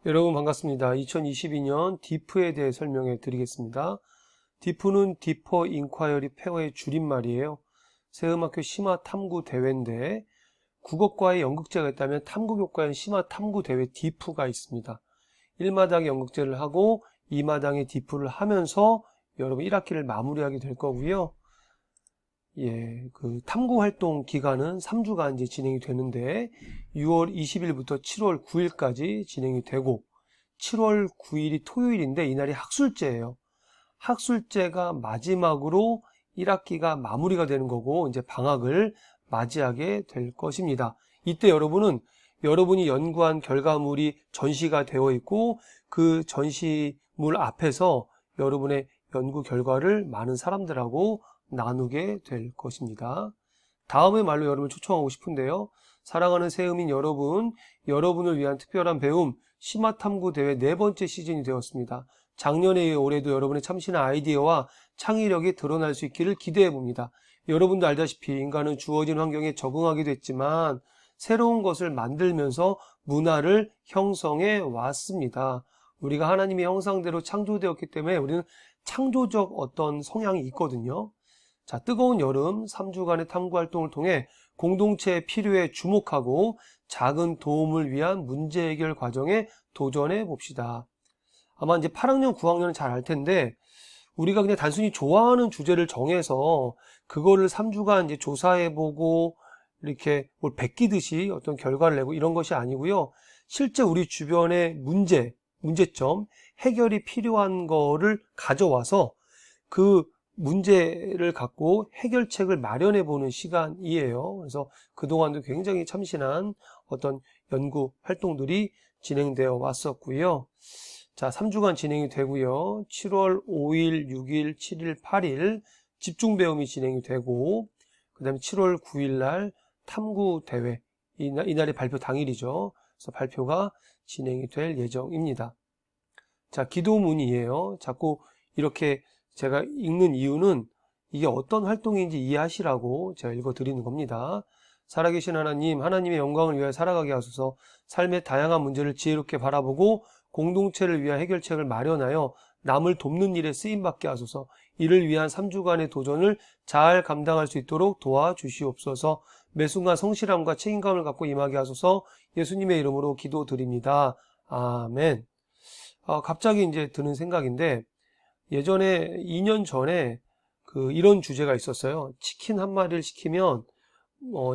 여러분 반갑습니다. 2022년 DIP에 대해 설명해 드리겠습니다. DIP는 Deeper Inquiry Fair의 줄임말이에요. 세음학교 심화탐구대회인데 국어과에 연극제가 있다면 탐구교과에는 심화탐구대회 DIP가 있습니다. 1마당 연극제를 하고 2마당에 DIP를 하면서 여러분 1학기를 마무리하게 될 거고요. 그 탐구 활동 기간은 3주간 이제 진행이 되는데 6월 20일부터 7월 9일까지 진행이 되고 7월 9일이 토요일인데 이날이 학술제예요. 학술제가 마지막으로 1학기가 마무리가 되는 거고 이제 방학을 맞이하게 될 것입니다. 이때 여러분이 연구한 결과물이 전시가 되어 있고 그 전시물 앞에서 여러분의 연구 결과를 많은 사람들하고 나누게 될 것입니다. 다음의 말로 여러분을 초청하고 싶은데요. 사랑하는 세음인 여러분, 여러분을 위한 특별한 배움 심화탐구대회 4번째 시즌이 되었습니다. 작년에 이어 올해도 여러분의 참신한 아이디어와 창의력이 드러날 수 있기를 기대해 봅니다. 여러분도 알다시피 인간은 주어진 환경에 적응하기도 했지만 새로운 것을 만들면서 문화를 형성해 왔습니다. 우리가 하나님의 형상대로 창조되었기 때문에 우리는 창조적 어떤 성향이 있거든요. 자, 뜨거운 여름 3주간의 탐구 활동을 통해 공동체의 필요에 주목하고 작은 도움을 위한 문제 해결 과정에 도전해 봅시다. 아마 이제 8학년, 9학년은 잘 알 텐데 우리가 그냥 단순히 좋아하는 주제를 정해서 그거를 3주간 이제 조사해 보고 이렇게 뭘 베끼듯이 어떤 결과를 내고 이런 것이 아니고요. 실제 우리 주변의 문제점, 해결이 필요한 거를 가져와서 그 문제를 갖고 해결책을 마련해 보는 시간이에요. 그래서 그동안도 굉장히 참신한 어떤 연구 활동들이 진행되어 왔었고요. 자, 3주간 진행이 되고요. 7월 5일, 6일, 7일, 8일 집중 배움이 진행이 되고 그 다음에 7월 9일 날 탐구대회, 이날이 발표 당일이죠. 그래서 발표가 진행이 될 예정입니다. 자, 기도문이에요. 자꾸 이렇게 제가 읽는 이유는 이게 어떤 활동인지 이해하시라고 제가 읽어드리는 겁니다. 살아계신 하나님, 하나님의 영광을 위하여 살아가게 하소서. 삶의 다양한 문제를 지혜롭게 바라보고 공동체를 위한 해결책을 마련하여 남을 돕는 일에 쓰임받게 하소서. 이를 위한 3주간의 도전을 잘 감당할 수 있도록 도와주시옵소서. 매 순간 성실함과 책임감을 갖고 임하게 하소서. 예수님의 이름으로 기도드립니다. 아멘. 갑자기 이제 드는 생각인데 예전에 2년 전에 이런 주제가 있었어요. 치킨 한 마리를 시키면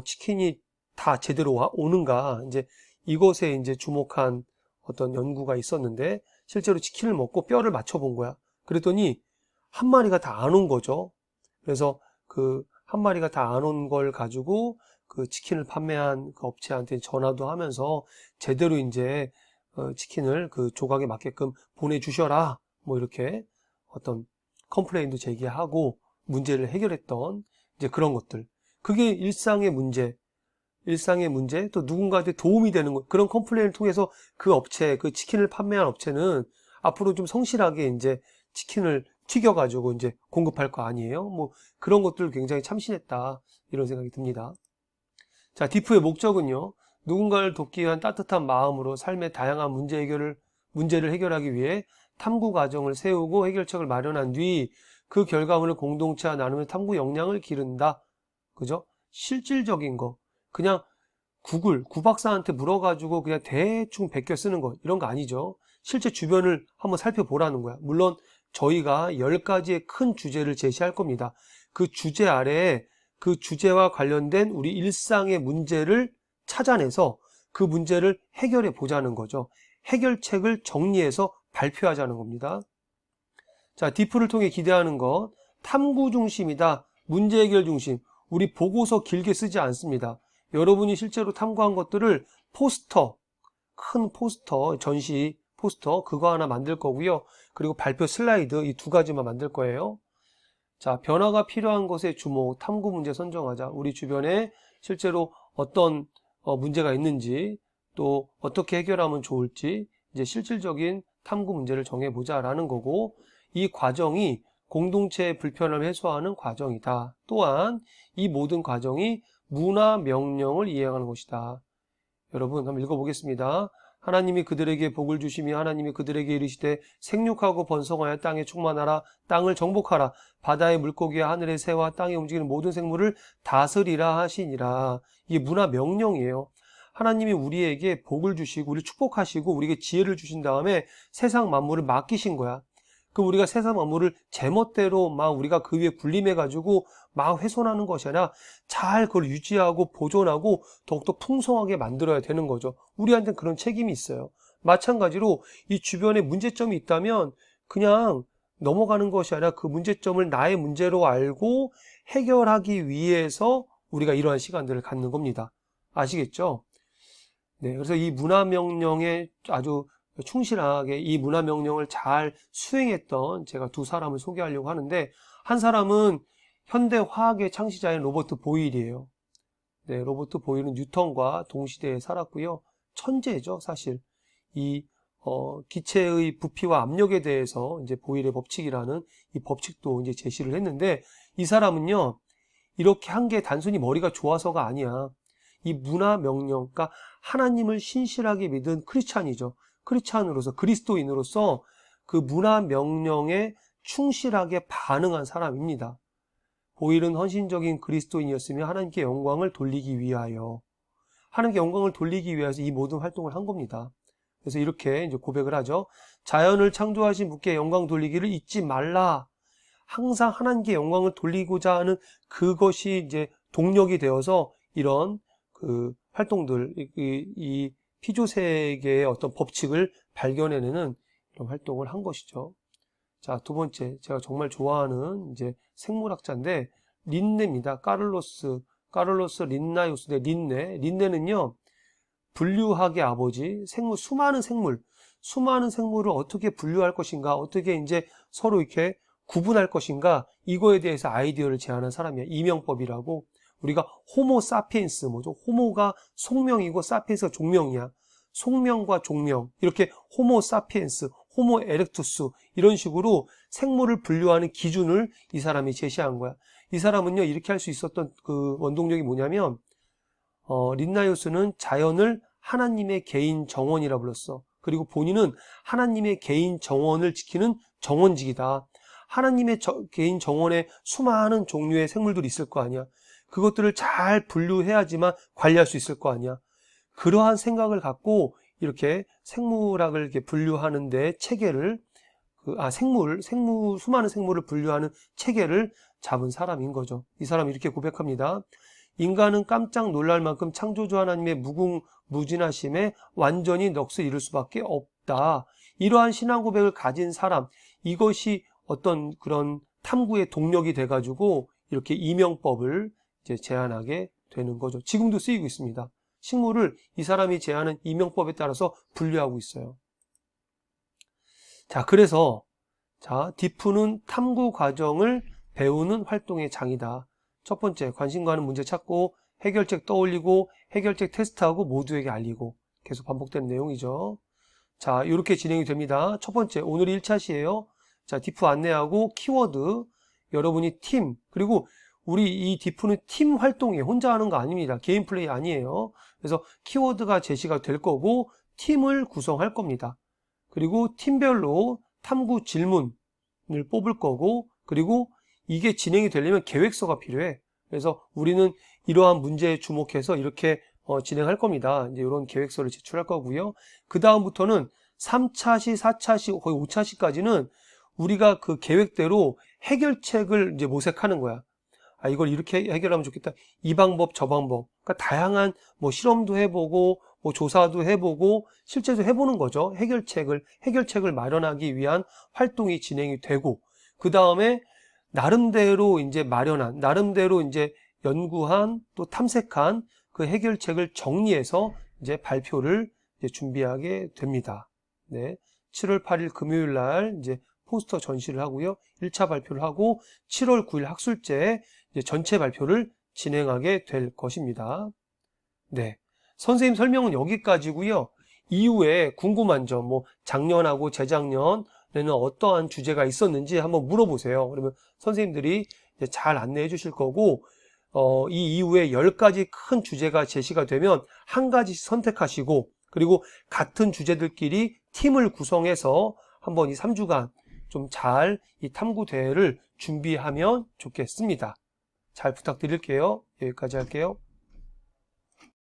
치킨이 다 제대로 오는가, 이제 이것에 이제 주목한 어떤 연구가 있었는데 실제로 치킨을 먹고 뼈를 맞춰본 거야. 그랬더니 한 마리가 다 안 온 거죠. 그래서 그 한 마리가 다 안 온 걸 가지고 그 치킨을 판매한 그 업체한테 전화도 하면서 제대로 이제 치킨을 그 조각에 맞게끔 보내주셔라, 뭐 이렇게 어떤 컴플레인도 제기하고 문제를 해결했던 이제 그런 것들. 그게 일상의 문제, 또 누군가한테 도움이 되는 것, 그런 컴플레인을 통해서 그 업체, 그 치킨을 판매한 업체는 앞으로 좀 성실하게 이제 치킨을 튀겨가지고 이제 공급할 거 아니에요? 뭐 그런 것들 굉장히 참신했다, 이런 생각이 듭니다. 자, 디프의 목적은요, 누군가를 돕기 위한 따뜻한 마음으로 삶의 다양한 문제를 해결하기 위해 탐구 과정을 세우고 해결책을 마련한 뒤 그 결과물을 공동체와 나누며 탐구 역량을 기른다. 그죠? 실질적인 거. 그냥 구박사한테 물어가지고 그냥 대충 베껴 쓰는 거. 이런 거 아니죠. 실제 주변을 한번 살펴보라는 거야. 물론 저희가 10가지의 큰 주제를 제시할 겁니다. 그 주제 아래에 그 주제와 관련된 우리 일상의 문제를 찾아내서 그 문제를 해결해 보자는 거죠. 해결책을 정리해서 발표하자는 겁니다. 자, 디프를 통해 기대하는 것, 탐구 중심이다. 문제 해결 중심. 우리 보고서 길게 쓰지 않습니다. 여러분이 실제로 탐구한 것들을 큰 포스터, 전시 포스터, 그거 하나 만들 거고요. 그리고 발표 슬라이드, 이 2가지만 만들 거예요. 자, 변화가 필요한 것에 주목, 탐구 문제 선정하자. 우리 주변에 실제로 어떤 문제가 있는지, 또 어떻게 해결하면 좋을지, 이제 실질적인 탐구 문제를 정해보자라는 거고, 이 과정이 공동체의 불편함을 해소하는 과정이다. 또한 이 모든 과정이 문화 명령을 이행하는 것이다. 여러분 한번 읽어보겠습니다. 하나님이 그들에게 복을 주시며 하나님이 그들에게 이르시되 생육하고 번성하여 땅에 충만하라. 땅을 정복하라. 바다의 물고기와 하늘의 새와 땅에 움직이는 모든 생물을 다스리라 하시니라. 이게 문화 명령이에요. 하나님이 우리에게 복을 주시고 우리를 축복하시고 우리에게 지혜를 주신 다음에 세상 만물을 맡기신 거야. 그 우리가 세상 만물을 제멋대로 막 우리가 그 위에 군림해가지고 막 훼손하는 것이 아니라 잘 그걸 유지하고 보존하고 더욱더 풍성하게 만들어야 되는 거죠. 우리한테는 그런 책임이 있어요. 마찬가지로 이 주변에 문제점이 있다면 그냥 넘어가는 것이 아니라 그 문제점을 나의 문제로 알고 해결하기 위해서 우리가 이러한 시간들을 갖는 겁니다. 아시겠죠? 네, 그래서 이 문화명령에 아주 충실하게 이 문화명령을 잘 수행했던 제가 두 사람을 소개하려고 하는데, 한 사람은 현대화학의 창시자인 로버트 보일이에요. 네, 로버트 보일은 뉴턴과 동시대에 살았고요. 천재죠, 사실. 이 기체의 부피와 압력에 대해서 이제 보일의 법칙이라는 이 법칙도 이제 제시를 했는데, 이 사람은요, 이렇게 한 게 단순히 머리가 좋아서가 아니야. 이 문화명령, 그러니까 하나님을 신실하게 믿은 크리스찬이죠. 크리스찬으로서, 그리스도인으로서 그 문화명령에 충실하게 반응한 사람입니다. 보일은 헌신적인 그리스도인이었으며 하나님께 영광을 돌리기 위하여, 하나님께 영광을 돌리기 위해서 이 모든 활동을 한 겁니다. 그래서 이렇게 이제 고백을 하죠. 자연을 창조하신 분께 영광 돌리기를 잊지 말라. 항상 하나님께 영광을 돌리고자 하는 그것이 이제 동력이 되어서 이런 그 활동들, 이 피조세계의 어떤 법칙을 발견해내는 이런 활동을 한 것이죠. 자, 두 번째, 제가 정말 좋아하는 이제 생물학자인데, 린네입니다. 까를로스 린나이우스 대 린네. 린네는요, 분류학의 아버지, 수많은 생물을 어떻게 분류할 것인가, 어떻게 이제 서로 이렇게 구분할 것인가, 이거에 대해서 아이디어를 제안한 사람이야. 이명법이라고. 우리가 호모 사피엔스, 뭐죠? 호모가 속명이고 사피엔스가 종명이야. 속명과 종명, 이렇게 호모 사피엔스, 호모 에렉투스, 이런 식으로 생물을 분류하는 기준을 이 사람이 제시한 거야. 이 사람은요, 이렇게 할 수 있었던 그 원동력이 뭐냐면, 린나이우스는 자연을 하나님의 개인 정원이라 불렀어. 그리고 본인은 하나님의 개인 정원을 지키는 정원직이다. 하나님의 개인 정원에 수많은 종류의 생물들이 있을 거 아니야. 그것들을 잘 분류해야지만 관리할 수 있을 거 아니야. 그러한 생각을 갖고 이렇게 생물학을 이렇게 분류하는데 체계를, 수많은 생물을 분류하는 체계를 잡은 사람인 거죠. 이 사람이 이렇게 고백합니다. 인간은 깜짝 놀랄 만큼 창조주 하나님의 무궁무진하심에 완전히 넋을 잃을 수밖에 없다. 이러한 신앙 고백을 가진 사람, 이것이 어떤 그런 탐구의 동력이 돼가지고 이렇게 이명법을 이제 제안하게 되는 거죠. 지금도 쓰이고 있습니다. 식물을 이 사람이 제안한 이명법에 따라서 분류하고 있어요. 자, 그래서 디프는 탐구 과정을 배우는 활동의 장이다. 첫 번째, 관심 가는 문제 찾고 해결책 떠올리고 해결책 테스트하고 모두에게 알리고, 계속 반복되는 내용이죠. 자, 이렇게 진행이 됩니다. 첫 번째, 오늘 1차시예요. 자, 디프 안내하고 키워드, 여러분이 팀, 그리고 우리 이 디프는 팀 활동이에요. 혼자 하는 거 아닙니다. 개인 플레이 아니에요. 그래서 키워드가 제시가 될 거고 팀을 구성할 겁니다. 그리고 팀별로 탐구 질문을 뽑을 거고, 그리고 이게 진행이 되려면 계획서가 필요해. 그래서 우리는 이러한 문제에 주목해서 이렇게 진행할 겁니다. 이제 이런 계획서를 제출할 거고요. 그 다음부터는 3차시, 4차시, 거의 5차시까지는 우리가 그 계획대로 해결책을 이제 모색하는 거야. 이걸 이렇게 해결하면 좋겠다. 이 방법, 저 방법. 그러니까 다양한 실험도 해보고, 조사도 해보고, 실제로 해보는 거죠. 해결책을 마련하기 위한 활동이 진행이 되고, 그 다음에 나름대로 이제 나름대로 이제 연구한, 또 탐색한 그 해결책을 정리해서 이제 발표를 이제 준비하게 됩니다. 네. 7월 8일 금요일 날 이제 포스터 전시를 하고요. 1차 발표를 하고 7월 9일 학술제에 이제 전체 발표를 진행하게 될 것입니다. 네. 선생님 설명은 여기까지고요. 이후에 궁금한 점, 작년하고 재작년에는 어떠한 주제가 있었는지 한번 물어보세요. 그러면 선생님들이 이제 잘 안내해 주실 거고, 이 이후에 10가지 큰 주제가 제시가 되면 한 가지씩 선택하시고, 그리고 같은 주제들끼리 팀을 구성해서 한번 이 3주간 좀 잘 이 탐구 대회를 준비하면 좋겠습니다. 잘 부탁드릴게요. 여기까지 할게요.